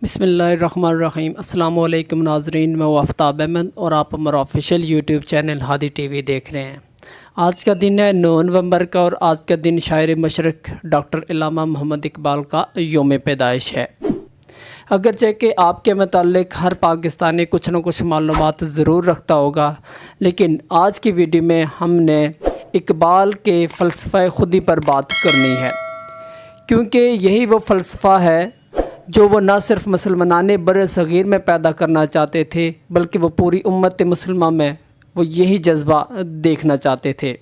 بسم اللہ الرحمن الرحیم۔ السلام علیکم ناظرین، میں آفتاب احمد اور آپ ہمارا آفیشیل یوٹیوب چینل haditv دیکھ رہے ہیں۔ آج کا دن ہے 9 نومبر کا اور آج کا دن شاعر مشرق ڈاکٹر علامہ محمد اقبال کا یوم پیدائش ہے۔ اگرچہ کہ آپ کے متعلق ہر پاکستانی کچھ نہ کچھ معلومات ضرور رکھتا ہوگا، لیکن آج کی ویڈیو میں ہم نے اقبال کے فلسفہ-e-خودی پر بات کرنی ہے، کیونکہ یہی وہ فلسفہ ہے جو وہ نہ صرف مسلمانان صغیر میں پیدا کرنا چاہتے تھے، بلکہ وہ پوری امت مسلمہ میں وہ یہی جذبہ دیکھنا چاہتے تھے۔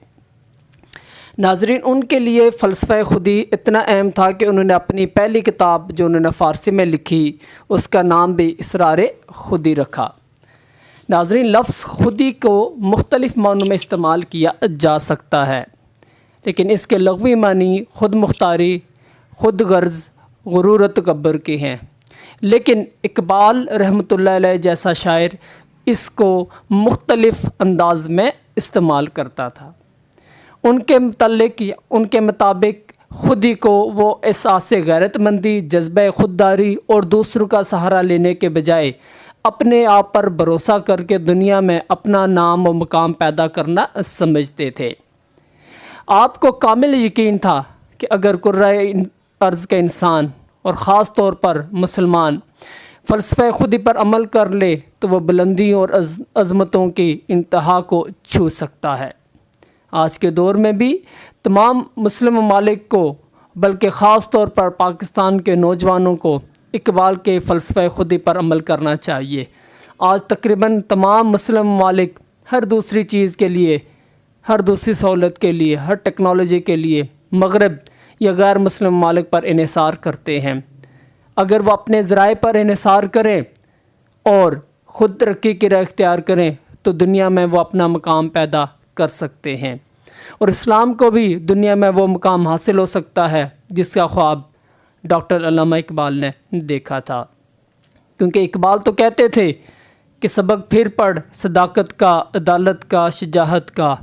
ناظرین، ان کے لیے فلسفہ-e-خودی اتنا اہم تھا کہ انہوں نے اپنی پہلی کتاب جو انہوں نے فارسی میں لکھی اس کا نام بھی اسرار-خودی رکھا۔ ناظرین، لفظ خودی کو مختلف معنوں میں استعمال کیا جا سکتا ہے، لیکن اس کے لغوی معنی خود مختاری، خود غرض، غرور و تکبر کے ہیں۔ لیکن اقبال رحمۃ اللہ علیہ جیسا شاعر اس کو مختلف انداز میں استعمال کرتا تھا۔ ان کے مطابق خودی کو وہ احساس غیرت مندی، جذبہ خودداری اور دوسروں کا سہارا لینے کے بجائے اپنے آپ پر بھروسہ کر کے دنیا میں اپنا نام و مقام پیدا کرنا سمجھتے تھے۔ آپ کو کامل یقین تھا کہ اگر کرۂ ارض کا انسان اور خاص طور پر مسلمان فلسفہ-e-خودی پر عمل کر لے تو وہ بلندیوں اور عظمتوں کی انتہا کو چھو سکتا ہے۔ آج کے دور میں بھی تمام مسلم ممالک کو، بلکہ خاص طور پر پاکستان کے نوجوانوں کو اقبال کے فلسفہ-e-خودی پر عمل کرنا چاہیے۔ آج تقریباً تمام مسلم ممالک ہر دوسری چیز کے لیے، ہر دوسری سہولت کے لیے، ہر ٹیکنالوجی کے لیے مغرب یا غیر مسلم ممالک پر انحصار کرتے ہیں۔ اگر وہ اپنے ذرائع پر انحصار کریں اور خود ترقی کی راہ اختیار کریں تو دنیا میں وہ اپنا مقام پیدا کر سکتے ہیں، اور اسلام کو بھی دنیا میں وہ مقام حاصل ہو سکتا ہے جس کا خواب ڈاکٹر علامہ اقبال نے دیکھا تھا۔ کیونکہ اقبال تو کہتے تھے کہ سبق پھر پڑھ صداقت کا، عدالت کا، شجاعت کا،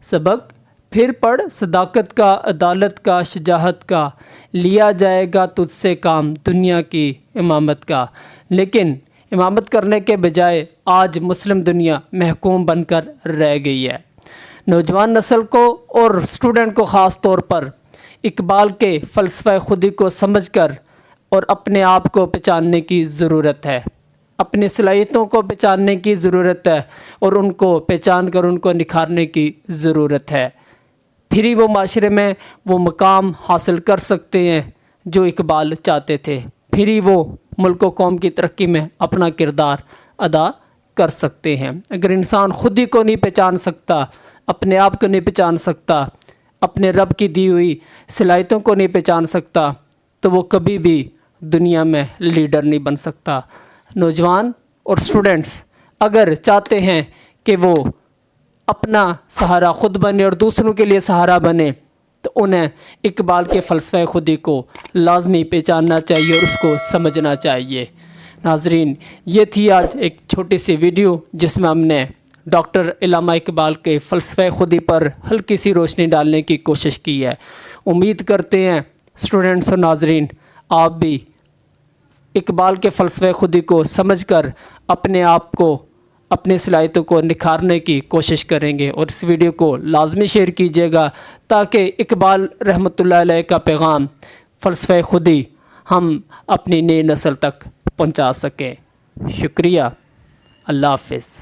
سبق پھر پڑھ صداقت کا، عدالت کا، شجاعت کا، لیا جائے گا تجھ سے کام دنیا کی امامت کا۔ لیکن امامت کرنے کے بجائے آج مسلم دنیا محکوم بن کر رہ گئی ہے۔ نوجوان نسل کو اور اسٹوڈنٹ کو خاص طور پر اقبال کے فلسفہ-e-خودی کو سمجھ کر اور اپنے آپ کو پہچاننے کی ضرورت ہے، اپنی صلاحیتوں کو پہچاننے کی ضرورت ہے اور ان کو پہچان کر ان کو نکھارنے کی ضرورت ہے۔ پھر ہی وہ معاشرے میں وہ مقام حاصل کر سکتے ہیں جو اقبال چاہتے تھے، پھر ہی وہ ملک و قوم کی ترقی میں اپنا کردار ادا کر سکتے ہیں۔ اگر انسان خود ہی کو نہیں پہچان سکتا، اپنے آپ کو نہیں پہچان سکتا، اپنے رب کی دی ہوئی صلاحیتوں کو نہیں پہچان سکتا تو وہ کبھی بھی دنیا میں لیڈر نہیں بن سکتا۔ نوجوان اور اسٹوڈنٹس اگر چاہتے ہیں کہ وہ اپنا سہارا خود بنے اور دوسروں کے لیے سہارا بنے تو انہیں اقبال کے فلسفہ-e-خودی کو لازمی پہچاننا چاہیے اور اس کو سمجھنا چاہیے۔ ناظرین، یہ تھی آج ایک چھوٹی سی ویڈیو جس میں ہم نے ڈاکٹر علامہ اقبال کے فلسفہ-e-خودی پر ہلکی سی روشنی ڈالنے کی کوشش کی ہے۔ امید کرتے ہیں اسٹوڈنٹس اور ناظرین آپ بھی اقبال کے فلسفہ-e-خودی کو سمجھ کر اپنے آپ کو، اپنی صلاحیتوں کو نکھارنے کی کوشش کریں گے، اور اس ویڈیو کو لازمی شیئر کیجیے گا تاکہ اقبال رحمۃ اللہ علیہ کا پیغام فلسفہ-e-خودی ہم اپنی نئی نسل تک پہنچا سکیں۔ شکریہ، اللہ حافظ۔